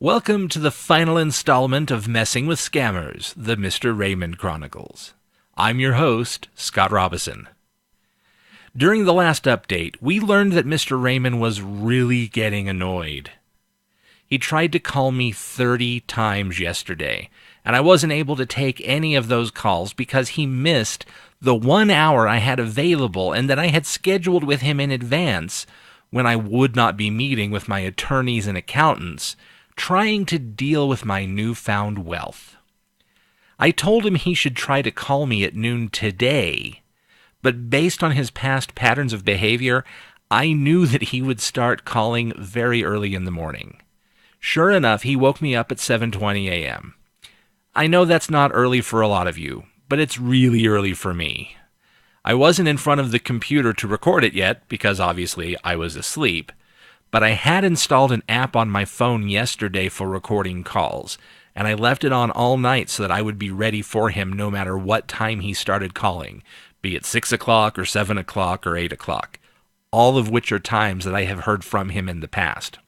Welcome to the final installment of Messing with Scammers, the Mr. Raymond Chronicles. I'm your host, Scott Robison. During the last update, we learned that Mr. Raymond was really getting annoyed. He tried to call me 30 times yesterday, and I wasn't able to take any of those calls because he missed the 1 hour I had available and that I had scheduled with him in advance when I would not be meeting with my attorneys and accountants, trying to deal with my newfound wealth. I told him he should try to call me at noon today, but based on his past patterns of behavior, I knew that he would start calling very early in the morning. Sure enough, he woke me up at 7:20 a.m. I know that's not early for a lot of you, but it's really early for me. I wasn't in front of the computer to record it yet, because obviously I was asleep, but I had installed an app on my phone yesterday for recording calls, and I left it on all night so that I would be ready for him no matter what time he started calling, be it 6 o'clock or 7 o'clock or 8 o'clock, all of which are times that I have heard from him in the past.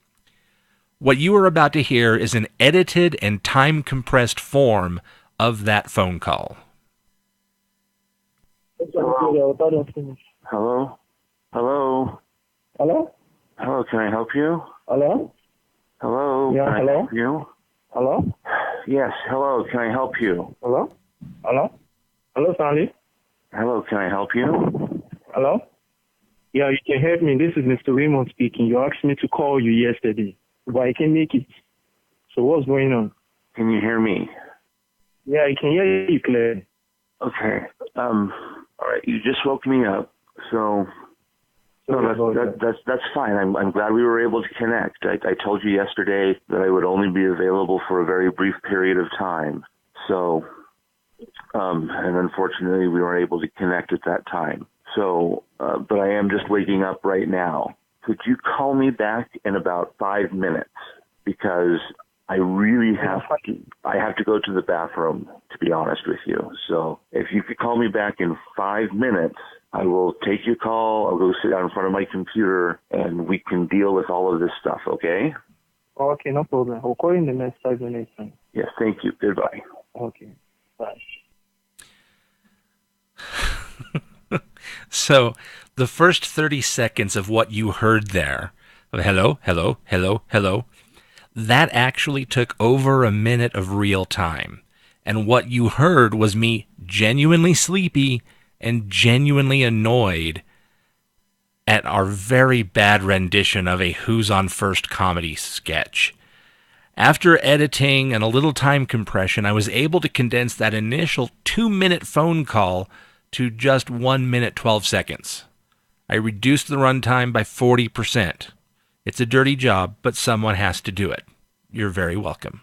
What you are about to hear is an edited and time-compressed form of that phone call. Hello? Hello? Hello? Hello, can I help you? Hello? Hello? Yeah, can I hello? help you? Hello? Yes, hello, can I help you? Hello? Hello? Hello, Stanley? Hello, can I help you? Hello? Yeah, you can help me. This is Mr. Raymond speaking. You asked me to call you yesterday, but I can't make it. So what's going on? Can you hear me? Yeah, I can hear you clearly. Okay, alright, you just woke me up, so... No, that's fine. I'm glad we were able to connect. I told you yesterday that I would only be available for a very brief period of time. So, and unfortunately we weren't able to connect at that time. So, but I am just waking up right now. Could you call me back in about 5 minutes? Because I really I have to go to the bathroom, to be honest with you. So if you could call me back in 5 minutes, I will take your call. I'll go sit down in front of my computer, and we can deal with all of this stuff, okay? Okay, no problem. I'll call you in the next 5 minutes. Yes, thank you. Goodbye. Okay, bye. So, the first 30 seconds of what you heard there, hello, hello, hello, hello, that actually took over a minute of real time. And what you heard was me genuinely sleepy and genuinely annoyed at our very bad rendition of a Who's on First comedy sketch. After editing and a little time compression, I was able to condense that initial 2-minute phone call to just 1 minute 12 seconds. I reduced the runtime by 40%. It's a dirty job, but someone has to do it. You're very welcome.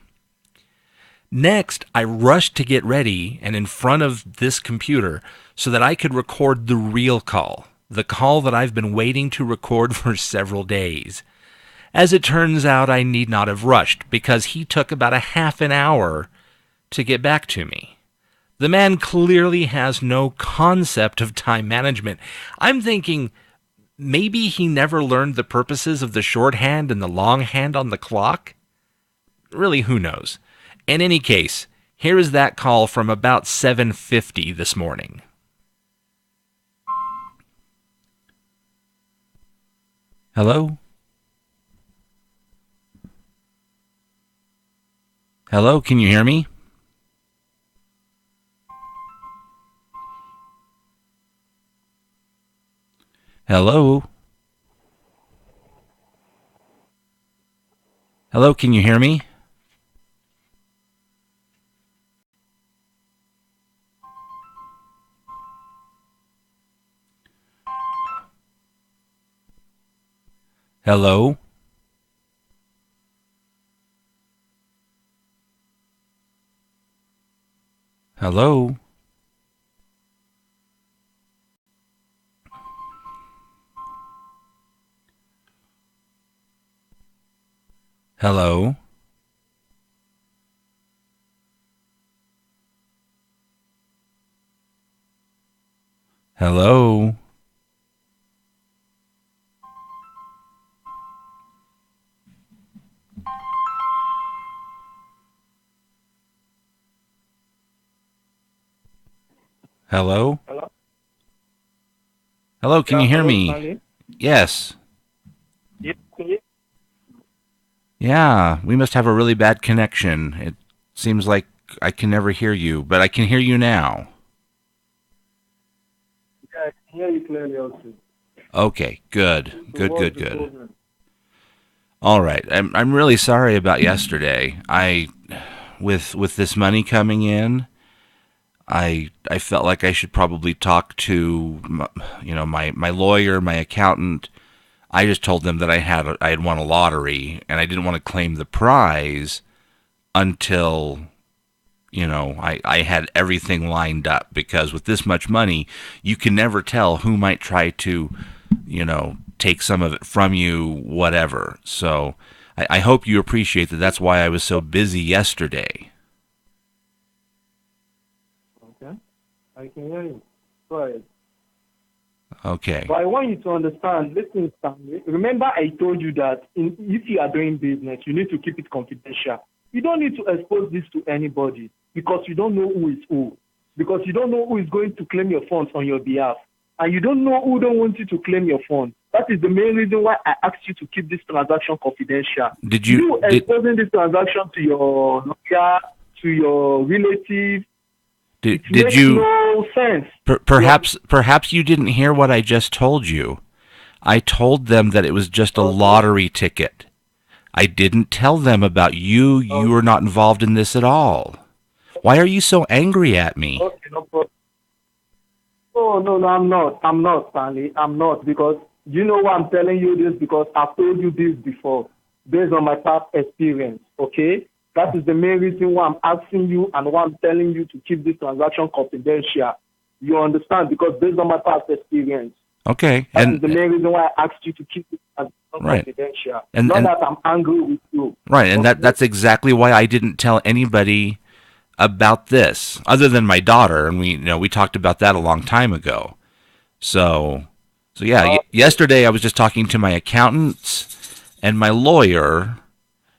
Next, I rushed to get ready and in front of this computer so that I could record the real call, the call that I've been waiting to record for several days. As it turns out, I need not have rushed because he took about a half an hour to get back to me. The man clearly has no concept of time management. I'm thinking maybe he never learned the purposes of the shorthand and the longhand on the clock? Really, who knows? In any case, here is that call from about 7:50 this morning. Hello? Hello, can you hear me? Hello? Hello, can you hear me? Hello? Hello? Hello? Hello? Hello? Hello? Hello, can Yeah, you hear hello, me? Stanley? Yes. Yeah, can you? Yeah, we must have a really bad connection. It seems like I can never hear you, but I can hear you now. Yeah, I can hear you clearly also. Okay, good. So Good, what's good, the good. problem? All right. I'm really sorry about yesterday. I with this money coming in, I felt like I should probably talk to my lawyer, my accountant. I just told them that I had won a lottery and I didn't want to claim the prize until I had everything lined up, because with this much money, you can never tell who might try to, take some of it from you, whatever. So I hope you appreciate that. That's why I was so busy yesterday. Okay, I can hear you. Go ahead. Okay. But I want you to understand, listen, Stanley. Remember, I told you that if you are doing business, you need to keep it confidential. You don't need to expose this to anybody because you don't know who is who. Because you don't know who is going to claim your funds on your behalf. And you don't know who don't want you to claim your funds. That is the main reason why I asked you to keep this transaction confidential. Did You did exposing this transaction to your lawyer, to your relative, did, it did makes you no sense. perhaps you didn't hear what I just told you? I told them that it was just a Okay. lottery ticket. I didn't tell them about you. You were Okay. not involved in this at all. Why are you so angry at me? Okay, no problem. Oh, no, no, I'm not. I'm not, Stanley. I'm not, because you know why I'm telling you this, because I've told you this before based on my past experience, okay? That is the main reason why I'm asking you and why I'm telling you to keep this transaction confidential. You understand? Because based on my past experience, Okay, that is and the main reason why I asked you to keep this transaction right, confidential. and Not and that I'm angry with you, right, and okay? that's exactly why I didn't tell anybody about this, other than my daughter, and we talked about that a long time ago. So, so yeah, Okay. yesterday I was just talking to my accountants and my lawyer,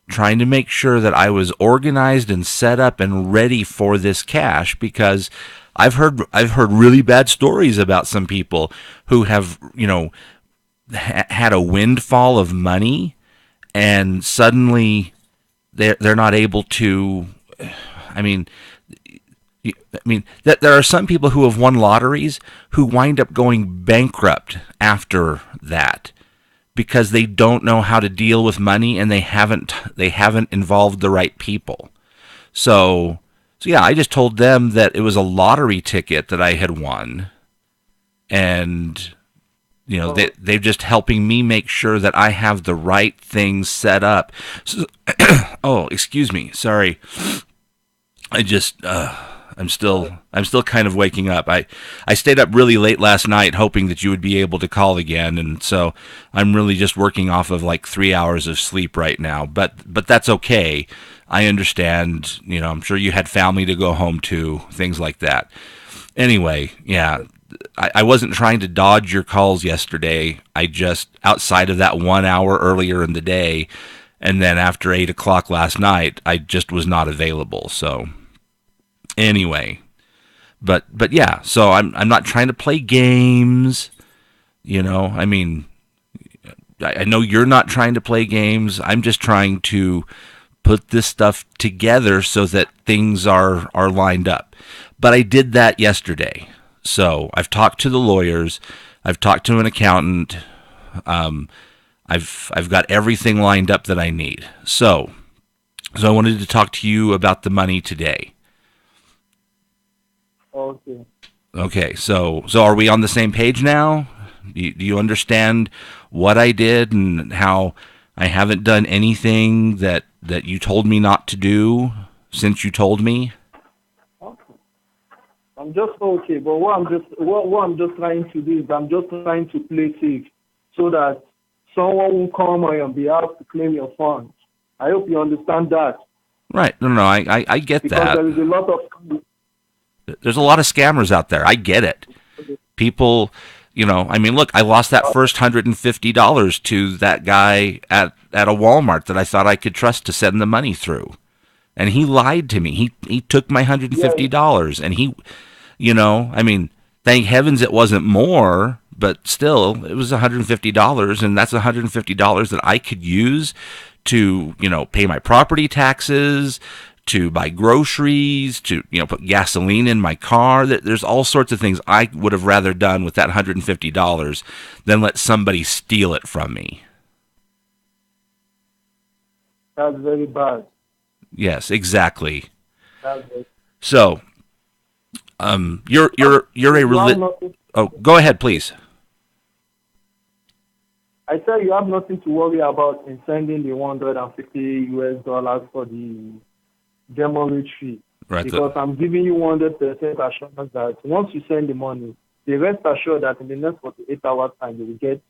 trying to make sure that I was organized and set up and ready for this cash, because I've heard really bad stories about some people who have had a windfall of money, and suddenly they're not able to. I mean, that there are some people who have won lotteries who wind up going bankrupt after that, because they don't know how to deal with money, and they haven't involved the right people. So so yeah, I just told them that it was a lottery ticket that I had won, and Oh, they're just helping me make sure that I have the right things set up. So, oh, excuse me, sorry. I just I'm still kind of waking up. I stayed up really late last night hoping that you would be able to call again, and so I'm really just working off of like 3 hours of sleep right now. But that's okay. I understand. I'm sure you had family to go home to, things like that. Anyway, yeah, I wasn't trying to dodge your calls yesterday. I just, outside of that 1 hour earlier in the day, and then after 8 o'clock last night, I just was not available. So anyway, but yeah, so I'm not trying to play games. I mean, I know you're not trying to play games. I'm just trying to put this stuff together so that things are lined up. But I did that yesterday. So I've talked to the lawyers, I've talked to an accountant, um, I've got everything lined up that I need. So I wanted to talk to you about the money today. okay. Okay, so are we on the same page now? Do you understand what I did and how I haven't done anything that you told me not to do since you told me? Okay. I'm just okay, but what I'm just trying to do is I'm just trying to play safe so that someone will come on your behalf to claim your funds. I hope you understand that Right. No, I get because that. there is a lot of There's a lot of scammers out there. I get it. People, I mean, look, I lost that first $150 to that guy at a Walmart that I thought I could trust to send the money through. And he lied to me. He took my yeah, $150, and I mean, thank heavens it wasn't more, but still, it was $150, and that's $150 that I could use to, pay my property taxes, to buy groceries, to, put gasoline in my car. There's all sorts of things I would have rather done with that $150 than let somebody steal it from me. That's very bad. Yes, exactly. That's very... So, you're a Oh, go ahead, please. I said you have nothing to worry about in sending the $150 for the demolish fee. Right. Because I'm giving you 100% assurance that once you send the money, the rest assured that in the next 48 hours time you will get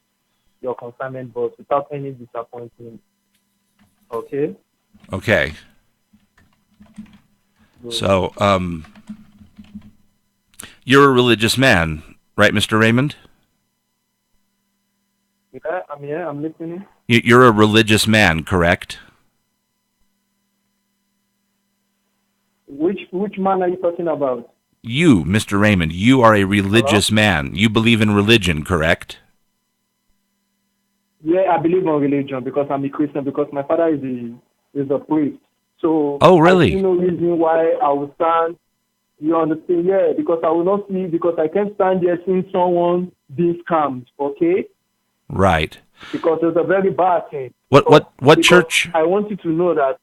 your consignment box without any disappointment. Okay? Okay. So, you're a religious man, right, Mr. Raymond? Yeah, I'm here. I'm listening. You're a religious man, correct? Which man are you talking about? You, Mr. Raymond, you are a religious man. You believe in religion, correct? Yeah, I believe in religion because I'm a Christian, because my father is a priest. So oh, really? I see no reason why I will stand. You understand? Yeah, because I will not see, because I can't stand there seeing someone being scammed, okay? Right. Because it's a very bad thing. What church? I want you to know that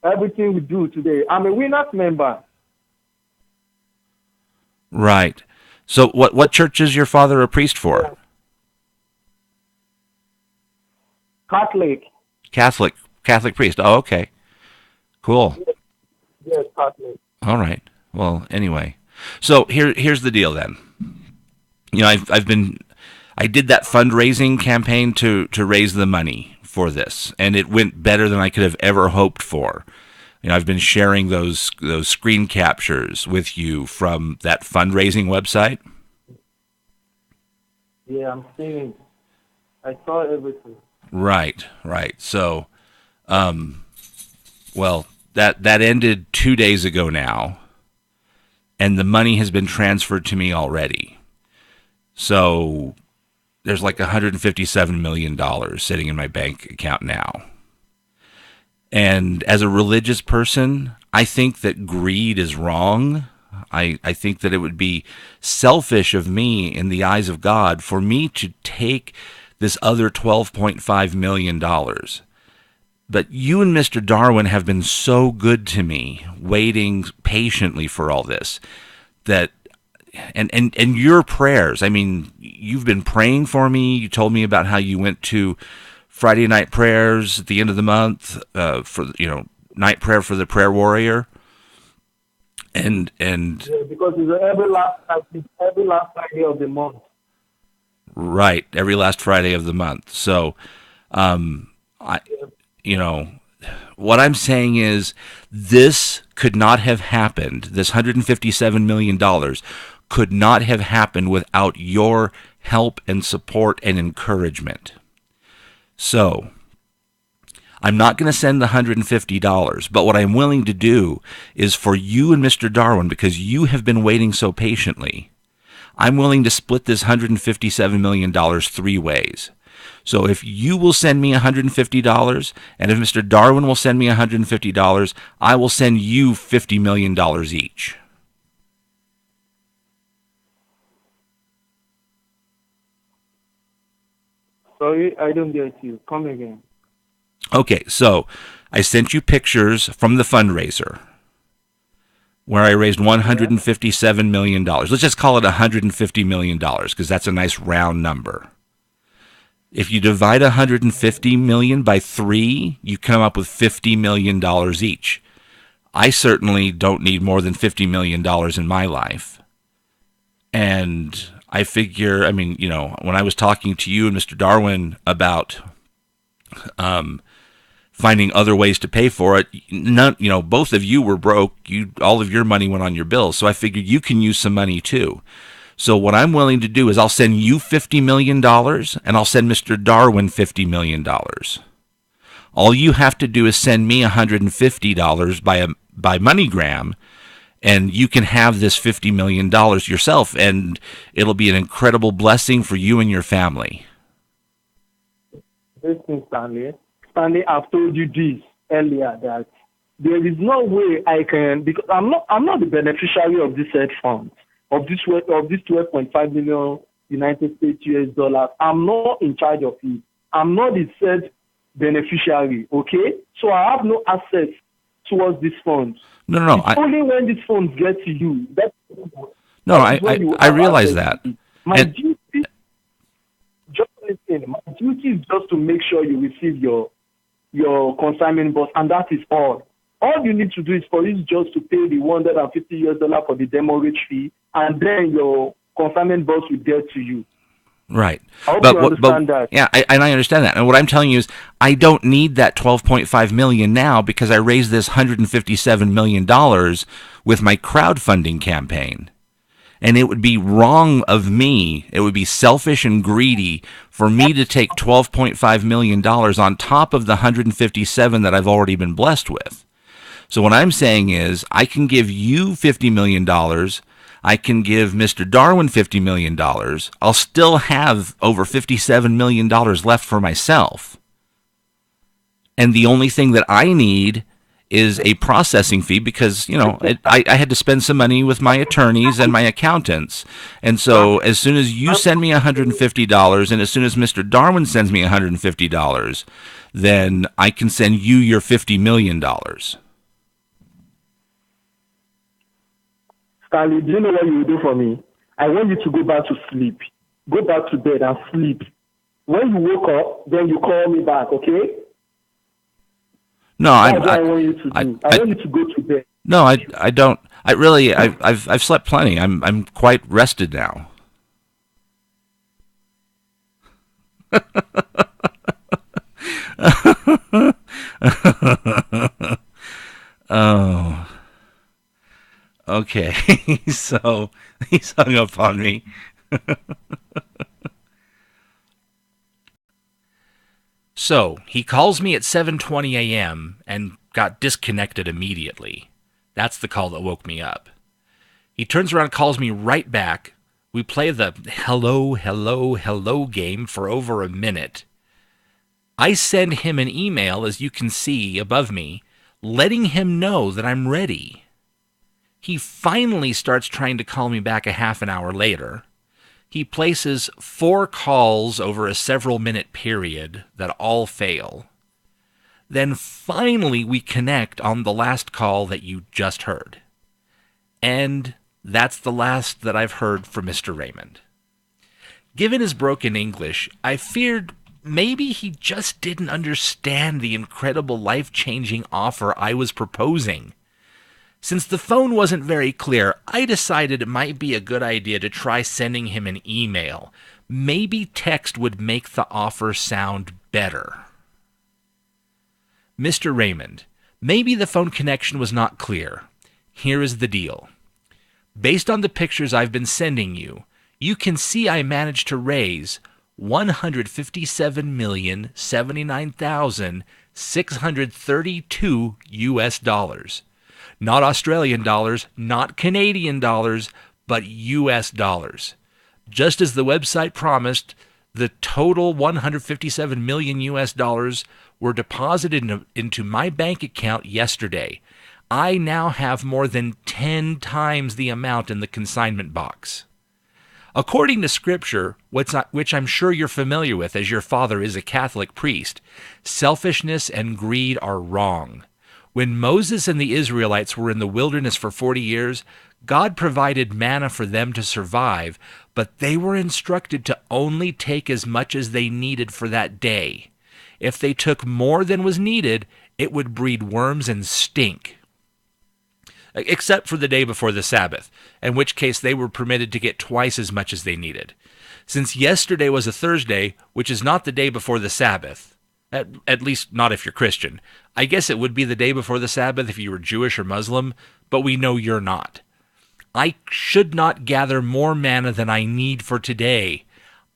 everything we do today, I'm a Winners member. Right. So what church is your father a priest for? Catholic priest. Oh, okay. Cool. Yes, Catholic. All right. Well, anyway. So here's the deal then. I did that fundraising campaign to raise the money for this, and it went better than I could have ever hoped for. I've been sharing those screen captures with you from that fundraising website. Yeah, I'm seeing it. I saw everything. Right. So, well, that ended 2 days ago now, and the money has been transferred to me already. So there's like $157 million sitting in my bank account now. And as a religious person, I think that greed is wrong. I think that it would be selfish of me in the eyes of God for me to take this other $12.5 million. But you and Mr. Darwin have been so good to me, waiting patiently for all this, that and your prayers, I mean, you've been praying for me. You told me about how you went to Friday night prayers at the end of the month for night prayer for the prayer warrior, and yeah, because it's every last Friday of the month. Right, every last Friday of the month. So, what I'm saying is this could not have happened. This $157 million could not have happened without your help and support and encouragement. So, I'm not going to send the $150, but what I'm willing to do is for you and Mr. Darwin, because you have been waiting so patiently, I'm willing to split this $157 million 3 ways. So if you will send me $150, and if Mr. Darwin will send me $150, I will send you $50 million each. Sorry, I don't get you. Come again. Okay, so I sent you pictures from the fundraiser where I raised $157 million. Let's just call it $150 million because that's a nice round number. If you divide $150 million by 3, you come up with $50 million each. I certainly don't need more than $50 million in my life. And I figure, when I was talking to you and Mr. Darwin about finding other ways to pay for it, both of you were broke. All of your money went on your bills. So I figured you can use some money too. So what I'm willing to do is I'll send you $50 million and I'll send Mr. Darwin $50 million. All you have to do is send me $150 by MoneyGram, and you can have this $50 million yourself, and it'll be an incredible blessing for you and your family. Listen, Stanley, I've told you this earlier that there is no way I can, because I'm not the beneficiary of this said fund, of this 12.5 million United States US dollars. I'm not in charge of it. I'm not the said beneficiary. Okay, so I have no access towards this fund. No. Only when these funds get to you. I realize that. My duty, just listen. My duty is just to make sure you receive your consignment box, and that is all. All you need to do is for you just to pay the $150 US for the demurrage fee, and then your consignment box will get to you. Right. I hope you understand that. Yeah, I understand that. And what I'm telling you is I don't need that $12.5 million now because I raised this $157 million with my crowdfunding campaign. And it would be wrong of me, it would be selfish and greedy for me to take $12.5 million on top of the $157 that I've already been blessed with. So what I'm saying is I can give you $50 million. I can give Mr. Darwin $50 million. I'll still have over $57 million left for myself. And the only thing that I need is a processing fee because, I had to spend some money with my attorneys and my accountants. And so as soon as you send me $150 and as soon as Mr. Darwin sends me $150, then I can send you your $50 million. Stanley, do you know what you will do for me? I want you to go back to sleep. Go back to bed and sleep. When you wake up, then you call me back, okay? No, That's what I want you to do. I want you to go to bed. No, I don't. I've slept plenty. I'm quite rested now. Oh. Okay, so he's hung up on me. So he calls me at 7:20 a.m. and got disconnected immediately. That's the call that woke me up. He turns around and calls me right back. We play the hello, hello, hello game for over a minute. I send him an email, as you can see above me, letting him know that I'm ready. He finally starts trying to call me back a half an hour later. He places 4 calls over a several-minute period that all fail. Then finally we connect on the last call that you just heard. And that's the last that I've heard from Mr. Raymond. Given his broken English, I feared maybe he just didn't understand the incredible life-changing offer I was proposing. Since the phone wasn't very clear, I decided it might be a good idea to try sending him an email. Maybe text would make the offer sound better. Mr. Raymond, maybe the phone connection was not clear. Here is the deal. Based on the pictures I've been sending you, you can see I managed to raise $157,079,632 US dollars. Not Australian dollars, not Canadian dollars, but US dollars. Just as the website promised, the total 157 million US dollars were deposited into my bank account yesterday. I now have more than 10 times the amount in the consignment box. According to Scripture, which I'm sure you're familiar with as your father is a Catholic priest, selfishness and greed are wrong. When Moses and the Israelites were in the wilderness for 40 years, God provided manna for them to survive, but they were instructed to only take as much as they needed for that day. If they took more than was needed, it would breed worms and stink. Except for the day before the Sabbath, in which case they were permitted to get twice as much as they needed. Since yesterday was a Thursday, which is not the day before the Sabbath, at least not if you're Christian. I guess it would be the day before the Sabbath if you were Jewish or Muslim, but we know you're not. I should not gather more manna than I need for today.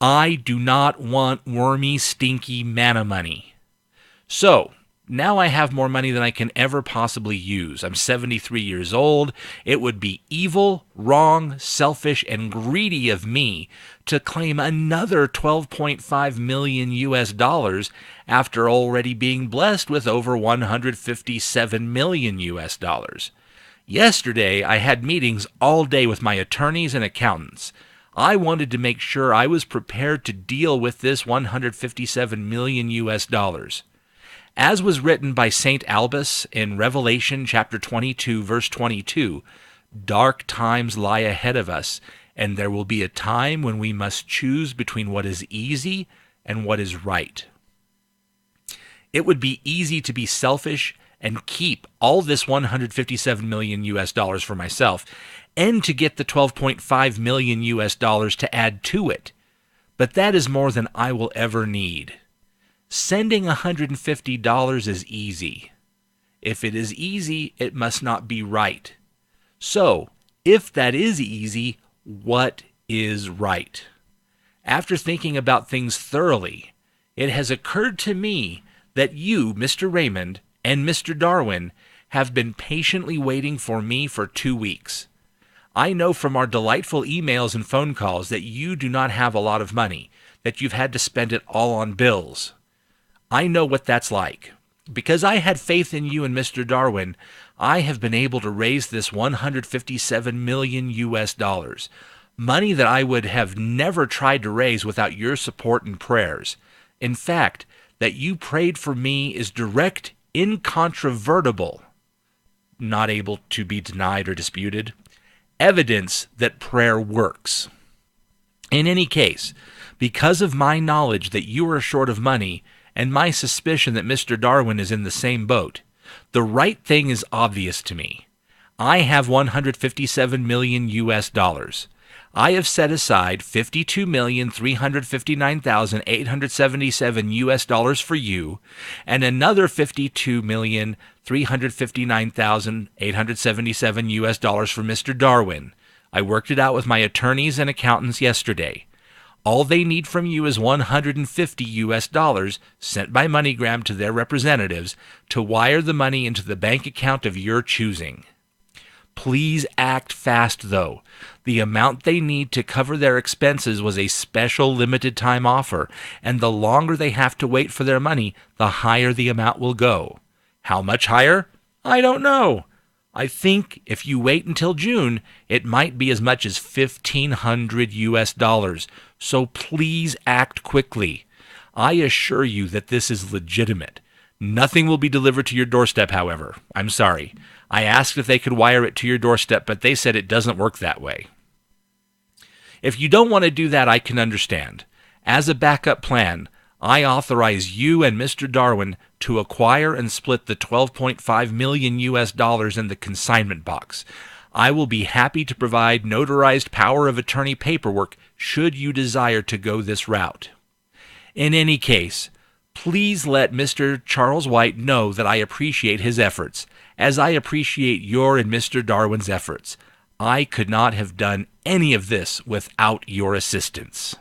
I do not want wormy, stinky manna money. So, Now I have more money than I can ever possibly use. I'm 73 years old. It would be evil, wrong, selfish, and greedy of me to claim another 12.5 million US dollars after already being blessed with over 157 million US dollars. Yesterday, I had meetings all day with my attorneys and accountants. I wanted to make sure I was prepared to deal with this 157 million US dollars. As was written by St. Albus in Revelation chapter 22, verse 22, dark times lie ahead of us, and there will be a time when we must choose between what is easy and what is right. It would be easy to be selfish and keep all this 157 million US dollars for myself, and to get the 12.5 million US dollars to add to it. But that is more than I will ever need. Sending $150 is easy. If it is easy, it must not be right. So, if that is easy, what is right? After thinking about things thoroughly, it has occurred to me that you, Mr. Raymond, and Mr. Darwin have been patiently waiting for me for 2 weeks. I know from our delightful emails and phone calls that you do not have a lot of money, that you've had to spend it all on bills. I know what that's like. Because I had faith in you and Mr. Darwin, I have been able to raise this 157 million US dollars, money that I would have never tried to raise without your support and prayers. In fact, that you prayed for me is direct, incontrovertible, not able to be denied or disputed, evidence that prayer works. In any case, because of my knowledge that you are short of money, and my suspicion that Mr. Darwin is in the same boat, the right thing is obvious to me. I have 157 million US dollars. I have set aside 52,359,877 US dollars for you, and another 52,359,877 US dollars for Mr. Darwin. I worked it out with my attorneys and accountants yesterday. All they need from you is 150 US dollars sent by MoneyGram to their representatives to wire the money into the bank account of your choosing. Please act fast, though. The amount they need to cover their expenses was a special limited time offer, and the longer they have to wait for their money, the higher the amount will go. How much higher? I don't know. I think if you wait until June, it might be as much as 1,500 US dollars. So please act quickly. I assure you that this is legitimate. Nothing will be delivered to your doorstep, however. I'm sorry. I asked if they could wire it to your doorstep, but they said it doesn't work that way. If you don't want to do that, I can understand. As a backup plan, I authorize you and Mr. Darwin to acquire and split the 12.5 million US dollars in the consignment box. I will be happy to provide notarized power of attorney paperwork should you desire to go this route. In any case, please let Mr. Charles White know that I appreciate his efforts, as I appreciate your and Mr. Darwin's efforts. I could not have done any of this without your assistance.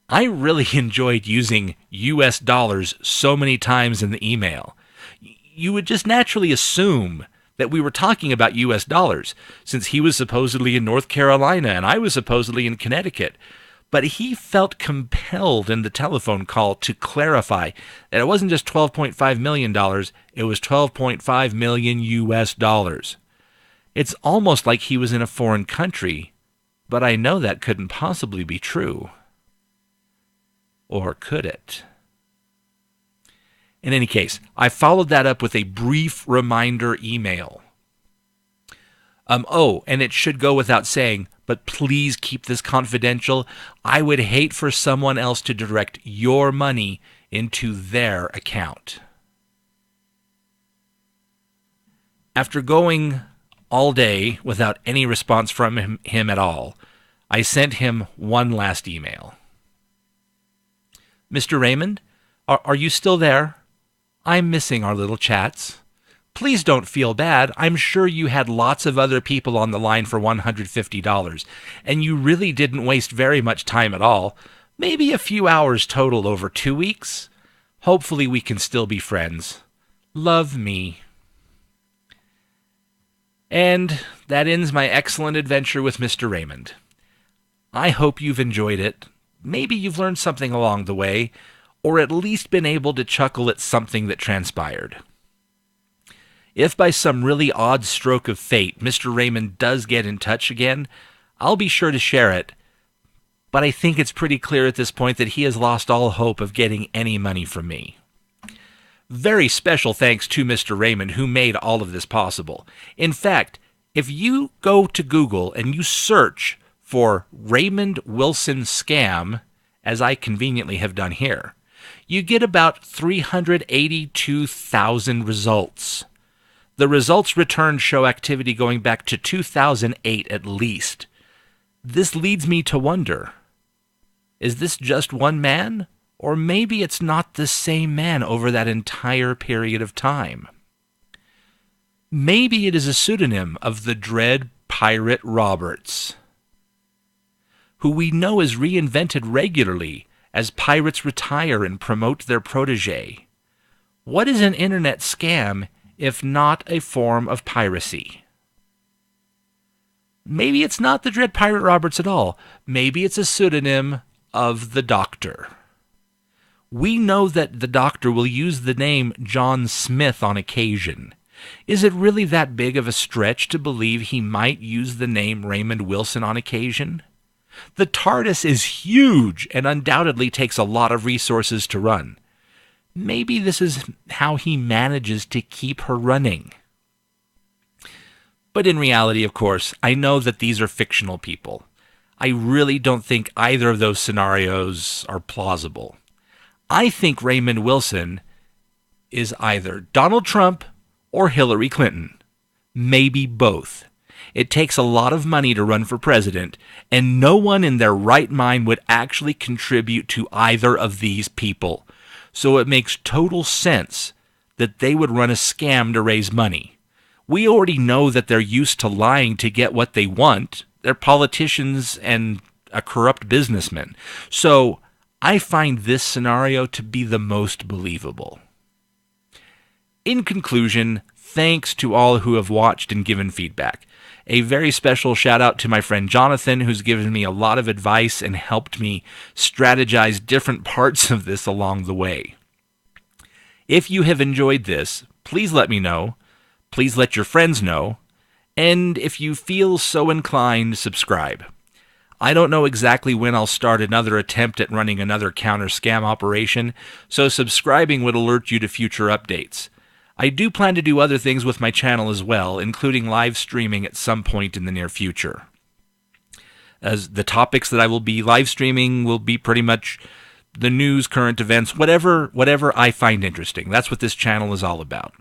I really enjoyed using US dollars so many times in the email. You would just naturally assume that we were talking about US dollars, since he was supposedly in North Carolina and I was supposedly in Connecticut. But he felt compelled in the telephone call to clarify that it wasn't just $12.5 million, it was 12.5 million US dollars. It's almost like he was in a foreign country, but I know that couldn't possibly be true. Or could it? In any case, I followed that up with a brief reminder email. And it should go without saying, but please keep this confidential. I would hate for someone else to direct your money into their account. After going all day without any response from him at all, I sent him one last email. Mr. Raymond, are you still there? I'm missing our little chats. Please don't feel bad. I'm sure you had lots of other people on the line for $150, and you really didn't waste very much time at all. Maybe a few hours total over 2 weeks. Hopefully we can still be friends. Love, me. And that ends my excellent adventure with Mr. Raymond. I hope you've enjoyed it. Maybe you've learned something along the way, or at least been able to chuckle at something that transpired. If by some really odd stroke of fate Mr. Raymond does get in touch again, I'll be sure to share it, but I think it's pretty clear at this point that he has lost all hope of getting any money from me. Very special thanks to Mr. Raymond, who made all of this possible. In fact, if you go to Google and you search for Raymond Wilson scam, as I conveniently have done here, you get about 382,000 results. The results returned show activity going back to 2008 at least. This leads me to wonder, is this just one man? Or maybe it's not the same man over that entire period of time. Maybe it is a pseudonym of the dread Pirate Roberts, who we know is reinvented regularly as pirates retire and promote their protege. What is an internet scam if not a form of piracy? Maybe it's not the dread Pirate Roberts at all. Maybe it's a pseudonym of the Doctor. We know that the Doctor will use the name John Smith on occasion. Is it really that big of a stretch to believe he might use the name Raymond Wilson on occasion? The TARDIS is huge and undoubtedly takes a lot of resources to run. Maybe this is how he manages to keep her running. But in reality, of course, I know that these are fictional people. I really don't think either of those scenarios are plausible. I think Raymond Wilson is either Donald Trump or Hillary Clinton. Maybe both. It takes a lot of money to run for president, and no one in their right mind would actually contribute to either of these people. So it makes total sense that they would run a scam to raise money. We already know that they're used to lying to get what they want. They're politicians and a corrupt businessman. So I find this scenario to be the most believable. In conclusion, thanks to all who have watched and given feedback. A very special shout out to my friend Jonathan, who's given me a lot of advice and helped me strategize different parts of this along the way. If you have enjoyed this, please let me know. Please let your friends know. And if you feel so inclined, subscribe. I don't know exactly when I'll start another attempt at running another counter-scam operation, so subscribing would alert you to future updates. I do plan to do other things with my channel as well, including live streaming at some point in the near future. As the topics that I will be live streaming will be pretty much the news, current events, whatever I find interesting. That's what this channel is all about.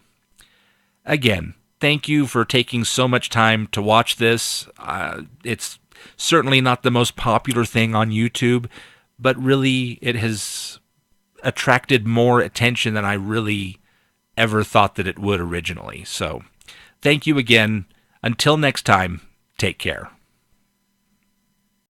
Again, thank you for taking so much time to watch this. It's certainly not the most popular thing on YouTube, but really it has attracted more attention than I really ever thought that it would originally. So, thank you again. Until next time, take care.